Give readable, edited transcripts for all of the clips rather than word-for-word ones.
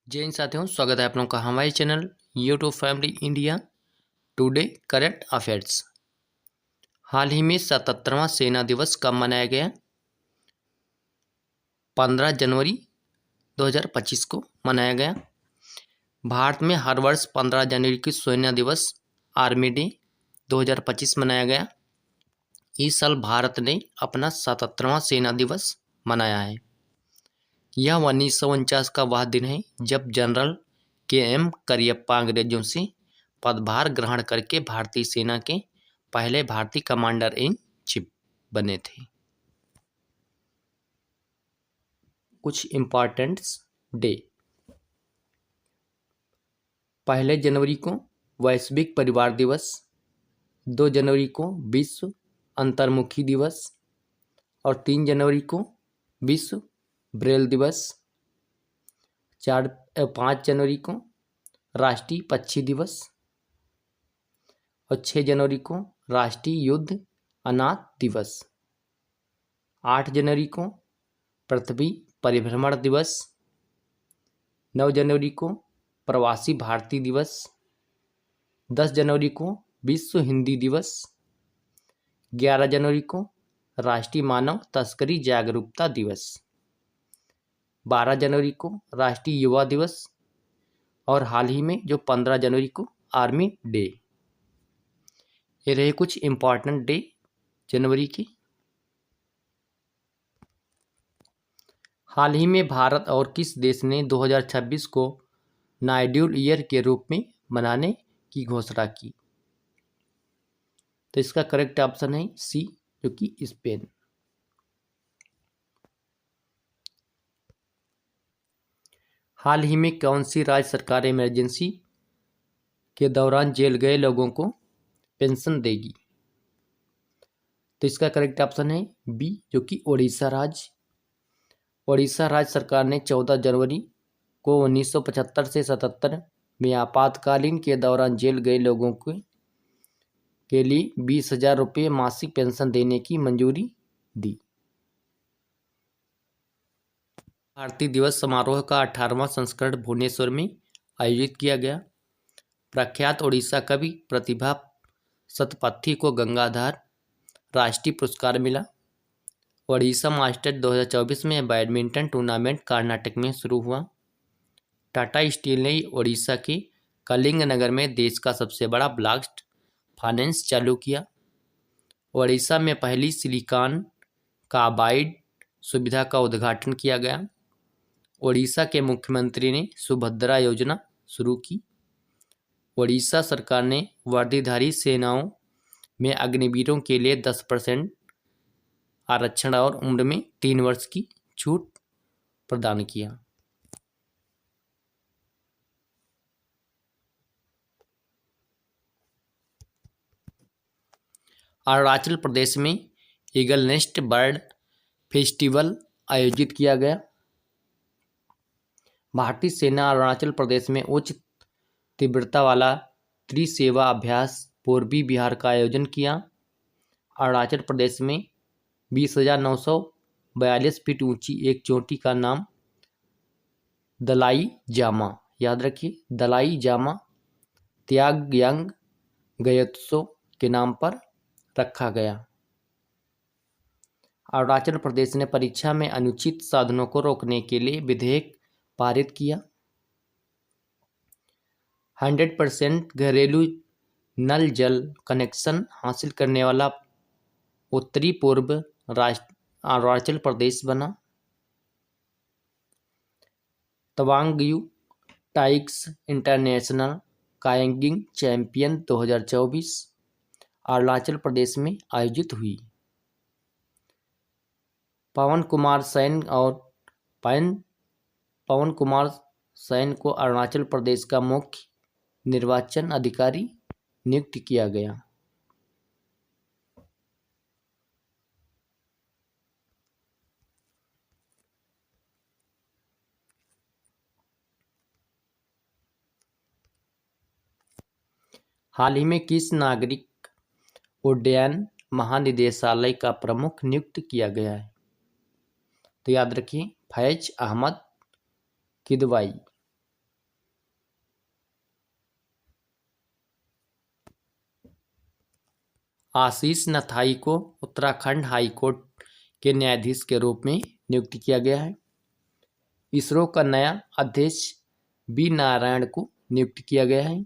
जय हिंद साथियों, स्वागत है आप लोगों का हमारे channel YouTube family India Today current affairs. हाल ही में 77वां सेना दिवस कब मनाया गया? 15 जनवरी 2025 को मनाया गया। भारत में हर वर्ष 15 जनवरी की सेना दिवस आर्मी डे 2025 मनाया गया। इस साल भारत ने अपना 77वां सेना दिवस मनाया है। यह 1949 का वह दिन है जब जनरल के.एम. करियप्पा अंग्रेजों से पदभार ग्रहण करके भारतीय सेना के पहले भारतीय कमांडर इन चीफ बने थे। कुछ इम्पॉर्टेंट्स डे। 1 जनवरी को वैश्विक परिवार दिवस, 2 जनवरी को विश्व अंतर्मुखी दिवस और 3 जनवरी को विश्व ब्रेल दिवस, 5 जनवरी को राष्ट्रीय पक्षी दिवस और 6 जनवरी को राष्ट्रीय युद्ध अनाथ दिवस, 8 जनवरी को पृथ्वी परिभ्रमण दिवस, 9 जनवरी को प्रवासी भारतीय दिवस, 10 जनवरी को विश्व हिंदी दिवस, 11 जनवरी को राष्ट्रीय मानव तस्करी जागरूकता दिवस, 12 जनवरी को राष्ट्रीय युवा दिवस और हाल ही में जो 15 जनवरी को आर्मी डे। ये रहे कुछ इम्पॉर्टेंट डे जनवरी की। हाल ही में भारत और किस देश ने 2026 को नाइड्यूल ईयर के रूप में मनाने की घोषणा की? तो इसका करेक्ट ऑप्शन है सी, जो कि स्पेन। हाल ही में कौन सी राज्य सरकार इमरजेंसी के दौरान जेल गए लोगों को पेंशन देगी? तो इसका करेक्ट ऑप्शन है बी, जो कि ओडिशा राज्य। ओडिशा राज्य सरकार ने 14 जनवरी को 1975 से 77 में आपातकालीन के दौरान जेल गए लोगों के लिए 20,000 रुपये मासिक पेंशन देने की मंजूरी दी। भारतीय दिवस समारोह का 18वां संस्करण भुवनेश्वर में आयोजित किया गया। प्रख्यात ओडिशा कवि प्रतिभा सतपथी को गंगाधर राष्ट्रीय पुरस्कार मिला। ओडिशा मास्टर 2024 में बैडमिंटन टूर्नामेंट कर्नाटक में शुरू हुआ। टाटा स्टील ने ओडिशा के कलिंग नगर में देश का सबसे बड़ा ब्लास्ट फाइनेंस चालू किया। ओडिशा में पहली सिलिकॉन कार्बाइड सुविधा का उद्घाटन किया गया। ओडिशा के मुख्यमंत्री ने सुभद्रा योजना शुरू की। ओडिशा सरकार ने वर्दीधारी सेनाओं में अग्निवीरों के लिए 10% आरक्षण और उम्र में 3 वर्ष की छूट प्रदान किया। अरुणाचल प्रदेश में ईगल नेस्ट बर्ड फेस्टिवल आयोजित किया गया। भारतीय सेना अरुणाचल प्रदेश में उच्च तीव्रता वाला त्रिसेवा अभ्यास पूर्वी बिहार का आयोजन किया। अरुणाचल प्रदेश में 20,942 फीट ऊंची एक चोटी का नाम दलाई जामा, याद रखिए, दलाई जामा त्यागयांग गयोत्सो के नाम पर रखा गया। अरुणाचल प्रदेश ने परीक्षा में अनुचित साधनों को रोकने के लिए विधेयक पारित किया। 100% घरेलू नल जल कनेक्शन हासिल करने वाला उत्तरी पूर्व राष्ट्र अरुणाचल प्रदेश बना। तवांग टाइग्स इंटरनेशनल कायांगिंग चैंपियन 2024 अरुणाचल प्रदेश में आयोजित हुई। पवन कुमार सैन को अरुणाचल प्रदेश का मुख्य निर्वाचन अधिकारी नियुक्त किया गया। हाल ही में किस नागरिक उड्डयन महानिदेशालय का प्रमुख नियुक्त किया गया है? तो याद रखिए, फैज अहमद किदवाई। आशीष नथाई को उत्तराखंड हाई कोर्ट के न्यायाधीश के रूप में नियुक्त किया गया है। इसरो का नया अध्यक्ष बी नारायण को नियुक्त किया गया है।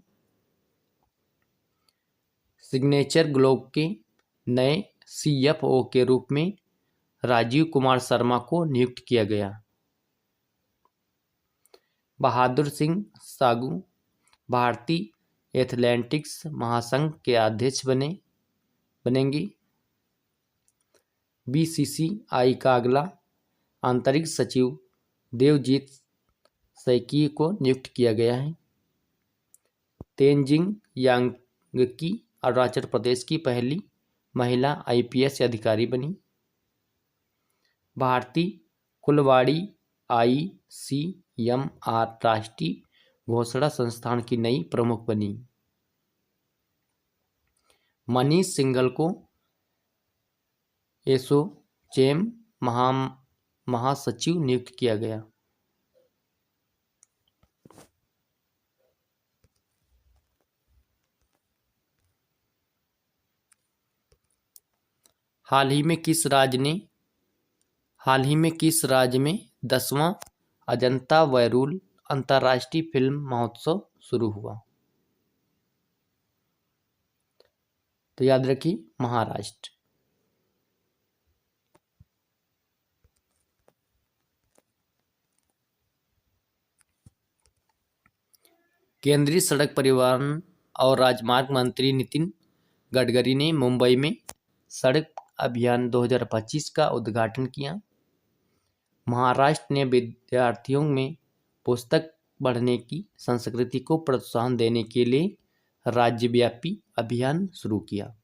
सिग्नेचर ग्लोब के नए सीएफओ के रूप में राजीव कुमार शर्मा को नियुक्त किया गया। बहादुर सिंह सागू भारतीय एथलेटिक्स महासंघ के अध्यक्ष बनेंगी। बीसीसीआई का अगला आंतरिक सचिव देवजीत सैकी को नियुक्त किया गया है। तेनजिंग यांगकी अरुणाचल प्रदेश की पहली महिला आईपीएस अधिकारी बनी। भारती कुलवाड़ी आईसीएमआर राष्ट्रीय घोषणा संस्थान की नई प्रमुख बनी। मनीष सिंघल को एसोचैम महासचिव नियुक्त किया गया। हाल ही में किस राज्य में 10वां अजंता वैरूल अंतर्राष्ट्रीय फिल्म महोत्सव शुरू हुआ? तो याद रखिए महाराष्ट्र। केंद्रीय सड़क परिवहन और राजमार्ग मंत्री नितिन गडकरी ने मुंबई में सड़क अभियान 2025 का उद्घाटन किया। महाराष्ट्र ने विद्यार्थियों में पुस्तक पढ़ने की संस्कृति को प्रोत्साहन देने के लिए राज्यव्यापी अभियान शुरू किया।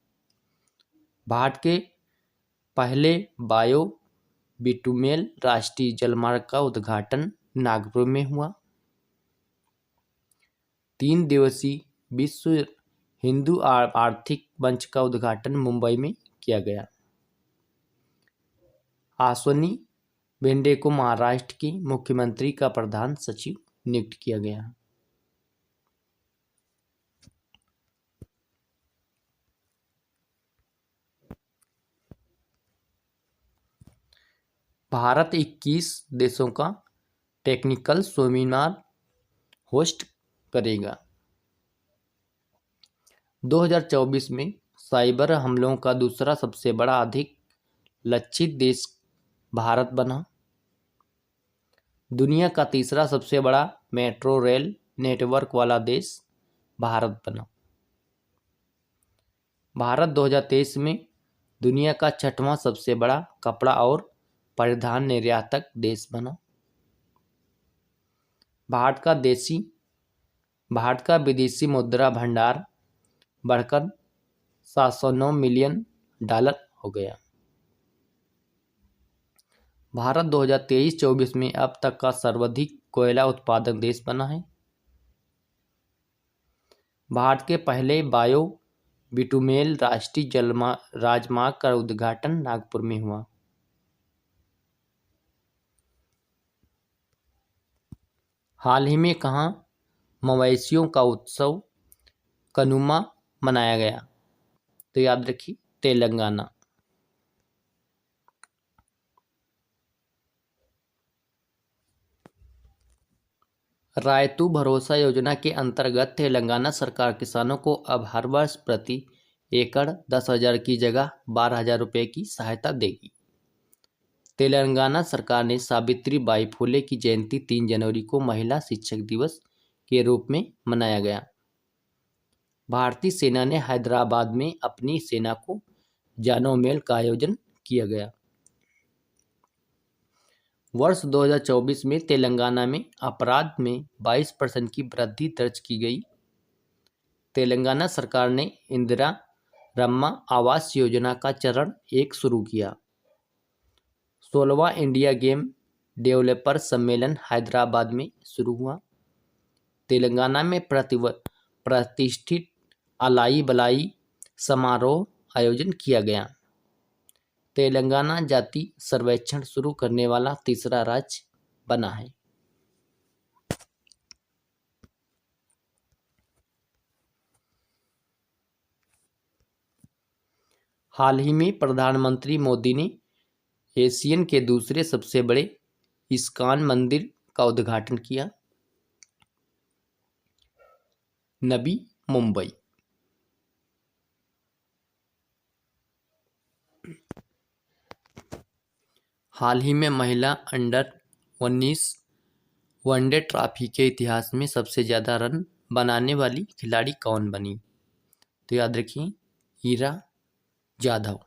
भारत के पहले बायो बिटुमेल राष्ट्रीय जलमार्ग का उद्घाटन नागपुर में हुआ। 3 दिवसीय विश्व हिंदू आर्थिक मंच का उद्घाटन मुंबई में किया गया। अश्विनी बेंडे को महाराष्ट्र के मुख्यमंत्री का प्रधान सचिव नियुक्त किया गया। भारत 21 देशों का टेक्निकल सेमिनार होस्ट करेगा। 2024 में साइबर हमलों का दूसरा सबसे बड़ा अधिक लक्षित देश भारत बना। दुनिया का तीसरा सबसे बड़ा मेट्रो रेल नेटवर्क वाला देश भारत बना। भारत 2023 में दुनिया का 6वां सबसे बड़ा कपड़ा और परिधान निर्यातक देश बना। भारत का विदेशी मुद्रा भंडार बढ़कर $709 मिलियन हो गया। भारत 2023-24 में अब तक का सर्वाधिक कोयला उत्पादक देश बना है। भारत के पहले बायो बिटुमेल राष्ट्रीय राजमार्ग का उद्घाटन नागपुर में हुआ। हाल ही में कहाँ मवेशियों का उत्सव कनुमा मनाया गया? तो याद रखिए तेलंगाना। रायतू भरोसा योजना के अंतर्गत तेलंगाना सरकार किसानों को अब हर वर्ष प्रति एकड़ 10,000 की जगह 12,000 रुपये की सहायता देगी। तेलंगाना सरकार ने सावित्री बाई फुले की जयंती 3 जनवरी को महिला शिक्षक दिवस के रूप में मनाया गया। भारतीय सेना ने हैदराबाद में अपनी सेना को जानो मेल का आयोजन किया गया। वर्ष 2024 में तेलंगाना में अपराध में 22% की वृद्धि दर्ज की गई। तेलंगाना सरकार ने इंदिरा रम्मा आवास योजना का चरण 1 शुरू किया। 16वां इंडिया गेम डेवलपर सम्मेलन हैदराबाद में शुरू हुआ। तेलंगाना में प्रतिष्ठित अलाई बलाई समारोह आयोजन किया गया। तेलंगाना जाति सर्वेक्षण शुरू करने वाला तीसरा राज्य बना है। हाल ही में प्रधानमंत्री मोदी ने एशियन के दूसरे सबसे बड़े इस्कॉन मंदिर का उद्घाटन किया। नवी मुंबई। हाल ही में महिला अंडर 19 वनडे ट्रॉफी के इतिहास में सबसे ज़्यादा रन बनाने वाली खिलाड़ी कौन बनी? तो याद रखिए, ईरा जाधव।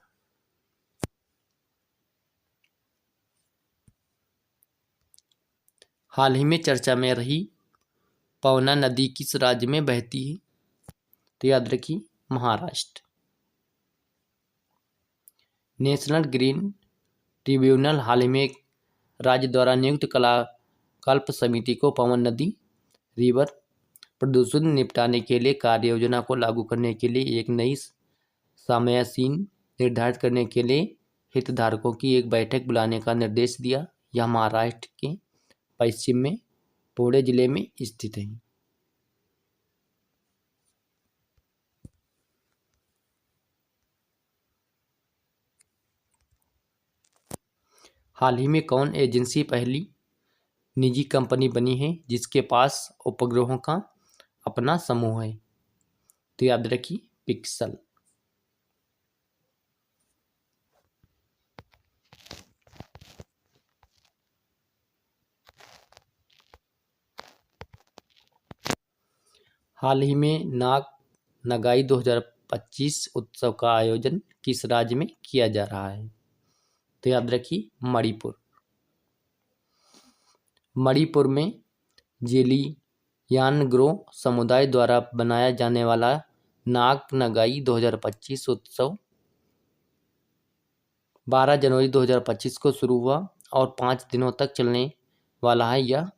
हाल ही में चर्चा में रही पवना नदी किस राज्य में बहती है? तो याद रखिए, महाराष्ट्र। नेशनल ग्रीन ट्रिब्यूनल हाल ही में राज्य द्वारा नियुक्त कलाकल्प समिति को पवन नदी रिवर प्रदूषण निपटाने के लिए कार्य योजना को लागू करने के लिए एक नई समयसीमा निर्धारित करने के लिए हितधारकों की एक बैठक बुलाने का निर्देश दिया। यह महाराष्ट्र के पश्चिम में पुणे जिले में स्थित है। हाल ही में कौन एजेंसी पहली निजी कंपनी बनी है जिसके पास उपग्रहों का अपना समूह है? तो याद रखिए, पिक्सल। हाल ही में नाग नगाई 2025 उत्सव का आयोजन किस राज्य में किया जा रहा है? तो याद रखिए, मणिपुर। मणिपुर में जेलियानग्रो समुदाय द्वारा बनाया जाने वाला नाग नगाई 2025 उत्सव 12 जनवरी 2025 को शुरू हुआ और 5 दिनों तक चलने वाला है। यह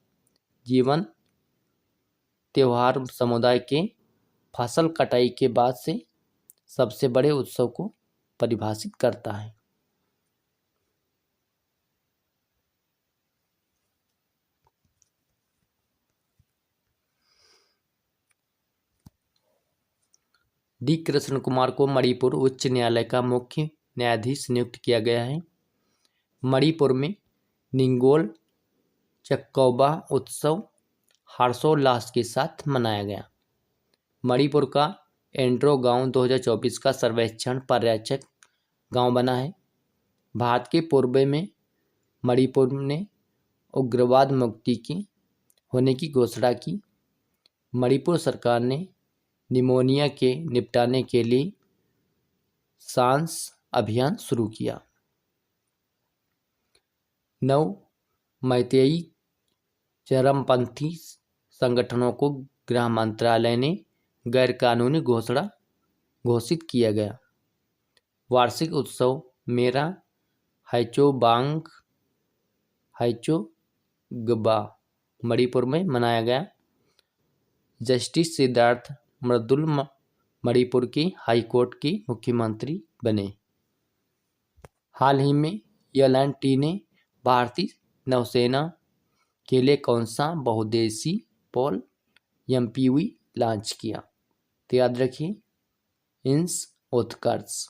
जीवन त्योहार समुदाय के फसल कटाई के बाद से सबसे बड़े उत्सव को परिभाषित करता है। डी कृष्ण कुमार को मणिपुर उच्च न्यायालय का मुख्य न्यायाधीश नियुक्त किया गया है। मणिपुर में निंगोल चक्कौबा उत्सव हर्षोल्लास के साथ मनाया गया। मणिपुर का एंड्रो गांव 2024 का सर्वेक्षण पर्यवेक्षक गांव बना है। भारत के पूर्व में मणिपुर ने उग्रवाद मुक्ति की होने की घोषणा की। मणिपुर सरकार ने निमोनिया के निपटाने के लिए सांस अभियान शुरू किया। 9 मैतेई चरमपंथी संगठनों को गृह मंत्रालय ने गैरकानूनी घोषित किया गया। वार्षिक उत्सव मेरा हैचोगबा मणिपुर में मनाया गया। जस्टिस सिद्धार्थ मृदुल मणिपुर की हाईकोर्ट के मुख्यमंत्री बने। हाल ही में एल&टी ने भारतीय नौसेना के लिए कौन सा बहुउद्देशीय पोल MPV लॉन्च किया? तो याद रखिए, इंस उत्कर्ष।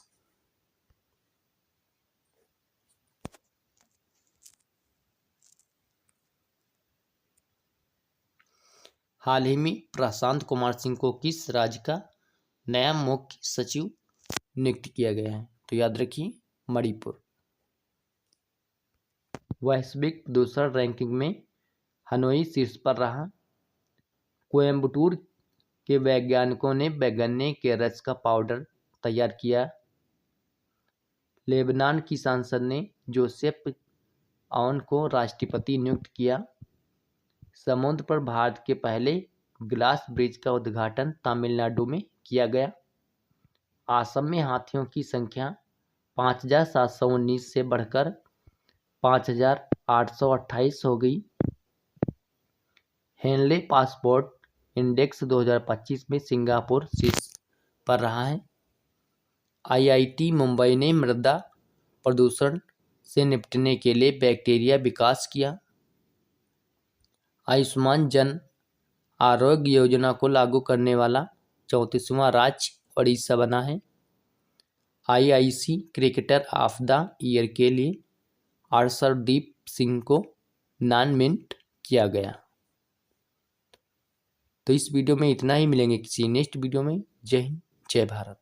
हाल ही में प्रशांत कुमार सिंह को किस राज्य का नया मुख्य सचिव नियुक्त किया गया है? तो याद रखिए, मणिपुर। वैश्विक प्रदूषण रैंकिंग में हनोई शीर्ष पर रहा। कोयम्बटूर के वैज्ञानिकों ने गन्ने के रस का पाउडर तैयार किया। लेबनान की संसद ने जोसेफ औन को राष्ट्रपति नियुक्त किया। समुद्र पर भारत के पहले ग्लास ब्रिज का उद्घाटन तमिलनाडु में किया गया। असम में हाथियों की संख्या 5719 से बढ़कर 5828 हो गई। हेनले पासपोर्ट इंडेक्स 2025 में सिंगापुर शीर्ष पर रहा है। IIT मुंबई ने मृदा प्रदूषण से निपटने के लिए बैक्टीरिया विकास किया। आयुष्मान जन आरोग्य योजना को लागू करने वाला 34वां राज्य ओडिशा बना है। IIC cricketer of the year के लिए अर्शदीप सिंह को नॉमिनेट किया गया। तो इस वीडियो में इतना ही, मिलेंगे किसी नेक्स्ट वीडियो में। जय हिंद, जय भारत।